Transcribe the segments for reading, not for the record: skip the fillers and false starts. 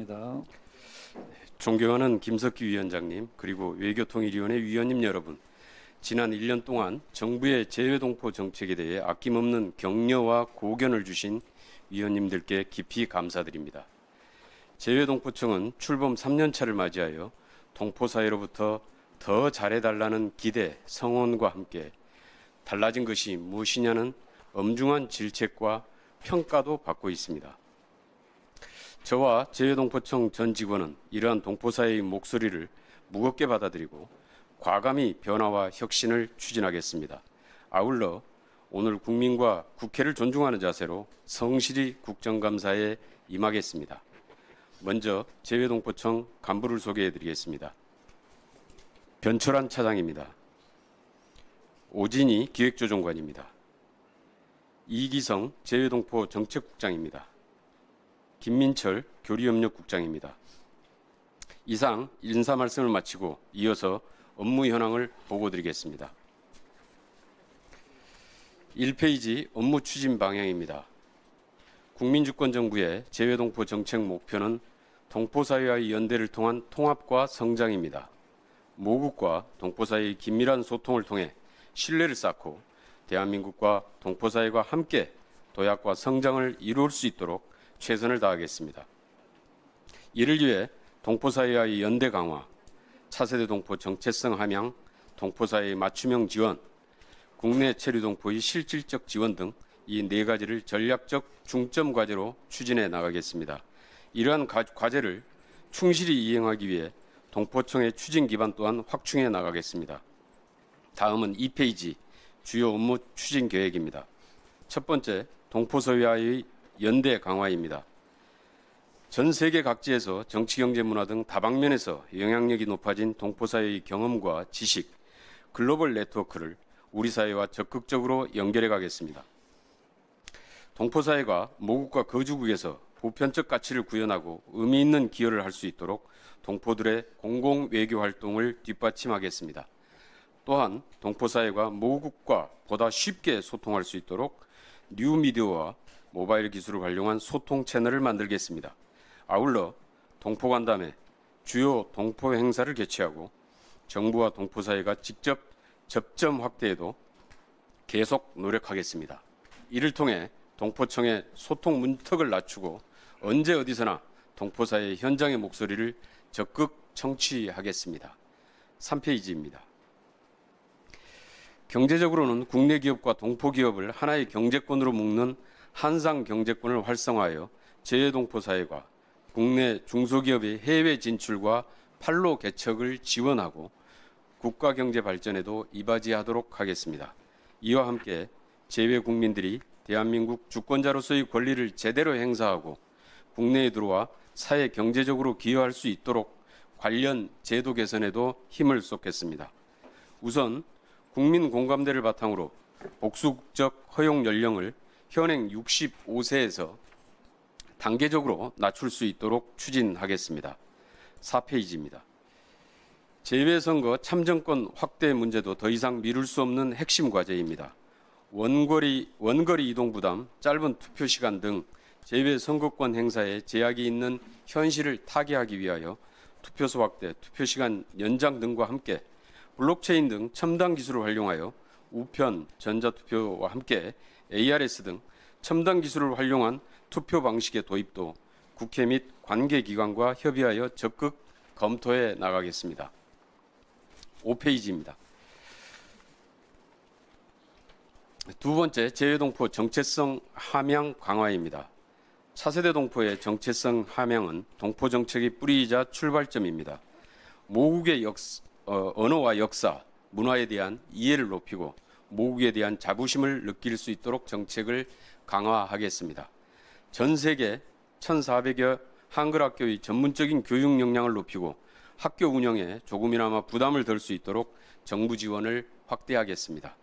있습니다. 존경하는 김석기 위원장님, 그리고 외교통일위원회 위원님 여러분, 지난 1년 동안 정부의 재외동포 정책에 대해 아낌없는 격려와 고견을 주신 위원님들께 깊이 감사드립니다. 재외동포청은 출범 3년차를 맞이하여 동포사회로부터 더 잘해달라는 기대, 성원과 함께 달라진 것이 무엇이냐는 엄중한 질책과 평가도 받고 있습니다. 저와 재외동포청 전 직원은 이러한 동포사회의 목소리를 무겁게 받아들이고 과감히 변화와 혁신을 추진하겠습니다. 아울러 오늘 국민과 국회를 존중하는 자세로 성실히 국정감사에 임하겠습니다. 먼저 재외동포청 간부를 소개해드리겠습니다. 변철환 차장입니다. 오진희 기획조정관입니다. 이기성 재외동포 정책국장입니다. 김민철 교류협력국장입니다. 이상 인사 말씀을 마치고 이어서 업무 현황을 보고드리겠습니다. 1페이지 업무 추진 방향입니다. 국민주권정부의 재외동포 정책 목표는 동포사회와의 연대를 통한 통합과 성장입니다. 모국과 동포사회의 긴밀한 소통을 통해 신뢰를 쌓고 대한민국과 동포사회가 함께 도약과 성장을 이룰 수 있도록 최선을 다하겠습니다. 이를 위해 동포사회와의 연대 강화, 차세대 동포 정체성 함양, 동포사회의 맞춤형 지원, 국내 체류 동포의 실질적 지원 등 이 네 가지를 전략적 중점 과제로 추진해 나가겠습니다. 이러한 과제를 충실히 이행하기 위해 동포청의 추진 기반 또한 확충해 나가겠습니다. 다음은 2페이지 주요 업무 추진 계획입니다. 첫 번째, 동포사회와의 연대 강화입니다. 전 세계 각지에서 정치, 경제, 문화 등 다방면에서 영향력이 높아진 동포사회의 경험과 지식, 글로벌 네트워크를 우리 사회와 적극적으로 연결해 가겠습니다. 동포사회가 모국과 거주국에서 보편적 가치를 구현하고 의미 있는 기여를 할 수 있도록 동포들의 공공외교 활동을 뒷받침하겠습니다. 또한 동포사회가 모국과 보다 쉽게 소통할 수 있도록 뉴미디어와 모바일 기술을 활용한 소통 채널을 만들겠습니다. 아울러 동포간담회, 주요 동포 행사를 개최하고 정부와 동포사회가 직접 접점 확대에도 계속 노력하겠습니다. 이를 통해 동포청의 소통 문턱을 낮추고 언제 어디서나 동포사회의 현장의 목소리를 적극 청취하겠습니다. 3페이지입니다. 경제적으로는 국내 기업과 동포 기업을 하나의 경제권으로 묶는 한상 경제권을 활성화하여 재외동포 사회가 국내 중소기업의 해외 진출과 판로 개척을 지원하고 국가 경제 발전에도 이바지하도록 하겠습니다. 이와 함께 재외 국민들이 대한민국 주권자로서의 권리를 제대로 행사하고 국내에 들어와 사회 경제적으로 기여할 수 있도록 관련 제도 개선에도 힘을 쏟겠습니다. 우선 국민 공감대를 바탕으로 복수국적 허용 연령을 현행 65세에서 단계적으로 낮출 수 있도록 추진하겠습니다. 4페이지입니다. 재외선거 참정권 확대 문제도 더 이상 미룰 수 없는 핵심 과제입니다. 원거리 이동 부담, 짧은 투표 시간 등 재외선거권 행사에 제약이 있는 현실을 타개하기 위하여 투표소 확대, 투표 시간 연장 등과 함께 블록체인 등 첨단 기술을 활용하여 우편, 전자투표와 함께 ARS 등 첨단 기술을 활용한 투표 방식의 도입도 국회 및 관계기관과 협의하여 적극 검토해 나가겠습니다. 5페이지입니다. 두 번째, 재외동포 정체성 함양 강화입니다. 차세대 동포의 정체성 함양은 동포 정책의 뿌리이자 출발점입니다. 모국의 언어와 역사, 문화에 대한 이해를 높이고 모국에 대한 자부심을 느낄 수 있도록 정책을 강화하겠습니다. 전 세계 1,400여 한글 학교의 전문적인 교육 역량을 높이고 학교 운영에 조금이나마 부담을 덜 수 있도록 정부 지원을 확대하겠습니다.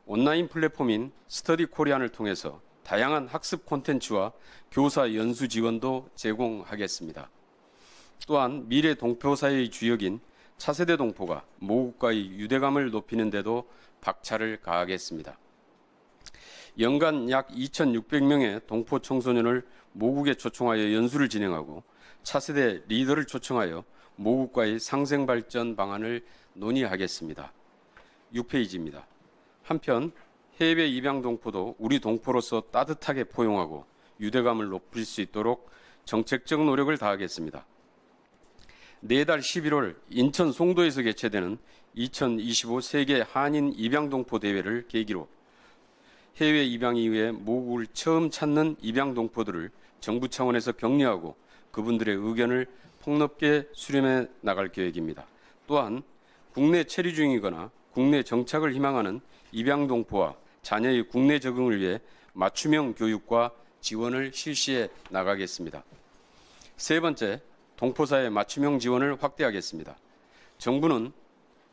온라인 플랫폼인 스터디 코리안을 통해서 다양한 학습 콘텐츠와 교사 연수 지원도 제공하겠습니다. 또한 미래 동포사회의 주역인 차세대 동포가 모국과의 유대감을 높이는 데도 박차를 가하겠습니다. 연간 약 2,600명의 동포 청소년을 모국에 초청하여 연수를 진행하고 차세대 리더를 초청하여 모국과의 상생 발전 방안을 논의하겠습니다. 6페이지입니다. 한편 해외 입양 동포도 우리 동포로서 따뜻하게 포용하고 유대감을 높일 수 있도록 정책적 노력을 다하겠습니다. 내달 11월 인천 송도에서 개최되는 2025 세계 한인 입양 동포 대회를 계기로 해외 입양 이후에 모국을 처음 찾는 입양 동포들을 정부 차원에서 격려하고 그분들의 의견을 폭넓게 수렴해 나갈 계획입니다. 또한 국내 체류 중이거나 국내 정착을 희망하는 입양 동포와 자녀의 국내 적응을 위해 맞춤형 교육과 지원을 실시해 나가겠습니다. 세 번째, 동포사회 맞춤형 지원을 확대하겠습니다. 정부는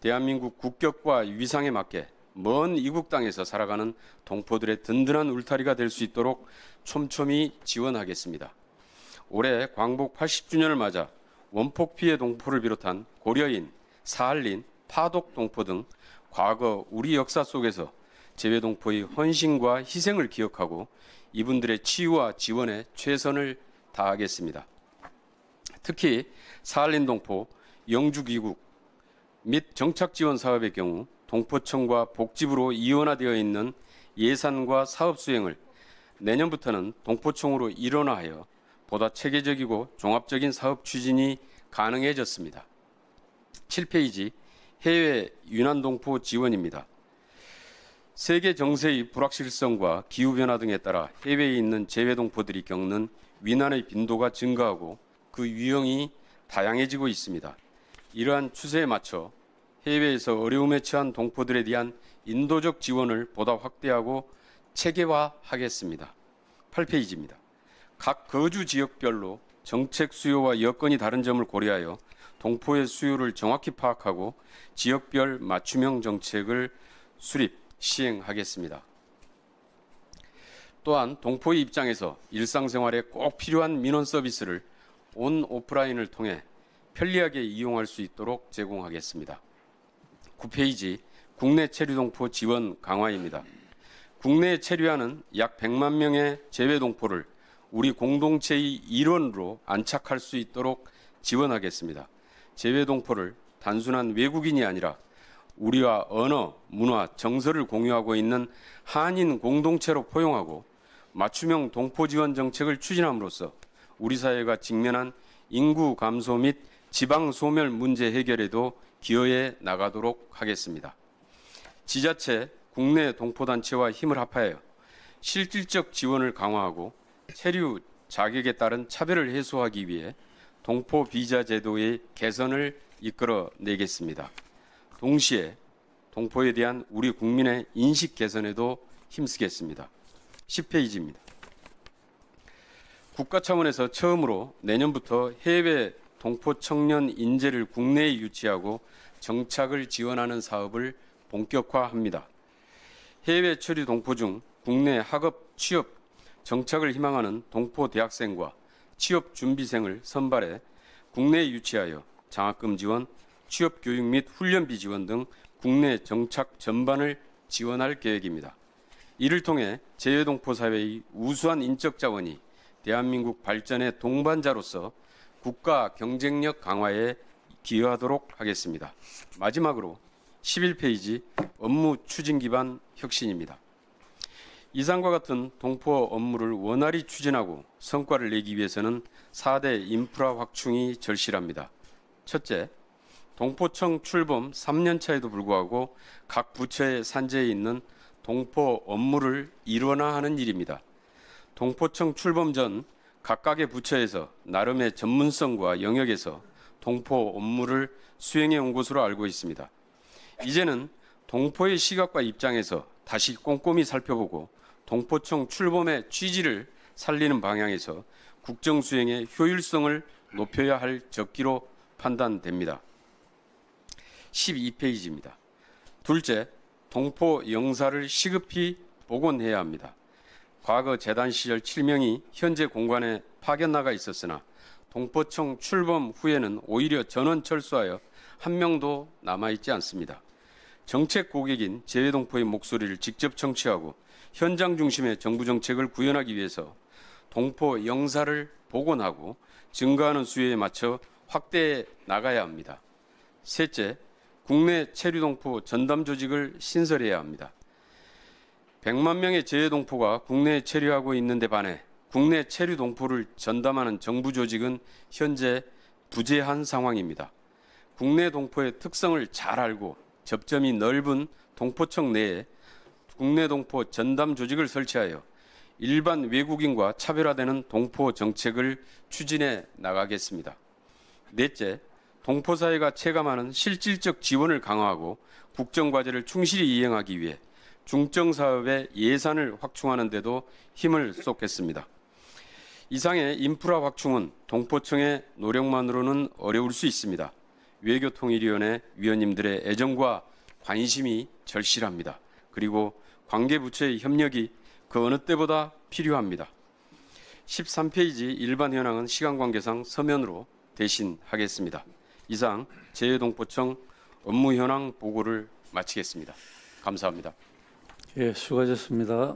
대한민국 국격과 위상에 맞게 먼 이국 땅에서 살아가는 동포들의 든든한 울타리가 될 수 있도록 촘촘히 지원하겠습니다. 올해 광복 80주년을 맞아 원폭 피해 동포를 비롯한 고려인, 사할린, 파독 동포 등 과거 우리 역사 속에서 재외 동포의 헌신과 희생을 기억하고 이분들의 치유와 지원에 최선을 다하겠습니다. 특히 사할린 동포 영주 귀국 및 정착 지원 사업의 경우 동포청과 복지부로 이원화되어 있는 예산과 사업 수행을 내년부터는 동포청으로 일원화하여 보다 체계적이고 종합적인 사업 추진이 가능해졌습니다. 7페이지 해외 유난 동포 지원입니다. 세계 정세의 불확실성과 기후변화 등에 따라 해외에 있는 재외 동포들이 겪는 위난의 빈도가 증가하고 그 유형이 다양해지고 있습니다. 이러한 추세에 맞춰 해외에서 어려움에 처한 동포들에 대한 인도적 지원을 보다 확대하고 체계화하겠습니다. 8페이지입니다. 각 거주 지역별로 정책 수요와 여건이 다른 점을 고려하여 동포의 수요를 정확히 파악하고 지역별 맞춤형 정책을 수립, 시행하겠습니다. 또한 동포의 입장에서 일상생활에 꼭 필요한 민원 서비스를 온 오프라인을 통해 편리하게 이용할 수 있도록 제공하겠습니다. 9페이지 국내 체류 동포 지원 강화입니다. 국내에 체류하는 약 100만 명의 재외 동포를 우리 공동체의 일원으로 안착할 수 있도록 지원하겠습니다. 재외 동포를 단순한 외국인이 아니라 우리와 언어, 문화, 정서를 공유하고 있는 한인 공동체로 포용하고 맞춤형 동포 지원 정책을 추진함으로써 우리 사회가 직면한 인구 감소 및 지방 소멸 문제 해결에도 기여해 나가도록 하겠습니다. 지자체, 국내 동포단체와 힘을 합하여 실질적 지원을 강화하고 체류 자격에 따른 차별을 해소하기 위해 동포 비자 제도의 개선을 이끌어내겠습니다. 동시에 동포에 대한 우리 국민의 인식 개선에도 힘쓰겠습니다. 10페이지입니다. 국가 차원에서 처음으로 내년부터 해외 동포 청년 인재를 국내에 유치하고 정착을 지원하는 사업을 본격화합니다. 해외 처리 동포 중 국내 학업, 취업, 정착을 희망하는 동포 대학생과 취업 준비생을 선발해 국내에 유치하여 장학금 지원, 취업 교육 및 훈련비 지원 등 국내 정착 전반을 지원할 계획입니다. 이를 통해 재외동포 사회의 우수한 인적 자원이 대한민국 발전의 동반자로서 국가 경쟁력 강화에 기여하도록 하겠습니다. 마지막으로 11페이지 업무 추진 기반 혁신입니다. 이상과 같은 동포 업무를 원활히 추진하고 성과를 내기 위해서는 4대 인프라 확충이 절실합니다. 첫째, 동포청 출범 3년차에도 불구하고 각 부처의 산재에 있는 동포 업무를 일원화하는 일입니다. 동포청 출범 전 각각의 부처에서 나름의 전문성과 영역에서 동포 업무를 수행해 온 것으로 알고 있습니다. 이제는 동포의 시각과 입장에서 다시 꼼꼼히 살펴보고 동포청 출범의 취지를 살리는 방향에서 국정 수행의 효율성을 높여야 할 적기로 판단됩니다. 12페이지입니다. 둘째, 동포 영사를 시급히 복원해야 합니다. 과거 재단 시절 7명이 현재 공관에 파견 나가 있었으나 동포청 출범 후에는 오히려 전원 철수하여 한 명도 남아있지 않습니다. 정책 고객인 재외동포의 목소리를 직접 청취하고 현장 중심의 정부 정책을 구현하기 위해서 동포 영사를 복원하고 증가하는 수요에 맞춰 확대해 나가야 합니다. 셋째, 국내 체류동포 전담 조직을 신설해야 합니다. 100만 명의 재외동포가 국내에 체류하고 있는데 반해 국내 체류동포를 전담하는 정부 조직은 현재 부재한 상황입니다. 국내 동포의 특성을 잘 알고 접점이 넓은 동포청 내에 국내 동포 전담 조직을 설치하여 일반 외국인과 차별화되는 동포 정책을 추진해 나가겠습니다. 넷째, 동포사회가 체감하는 실질적 지원을 강화하고 국정과제를 충실히 이행하기 위해 중증사업의 예산을 확충하는 데도 힘을 쏟겠습니다. 이상의 인프라 확충은 동포청의 노력만으로는 어려울 수 있습니다. 외교통일위원회 위원님들의 애정과 관심이 절실합니다. 그리고 관계부처의 협력이 그 어느 때보다 필요합니다. 13페이지 일반 현황은 시간 관계상 서면으로 대신하겠습니다. 이상 재외동포청 업무 현황 보고를 마치겠습니다. 감사합니다. 예, 수고하셨습니다.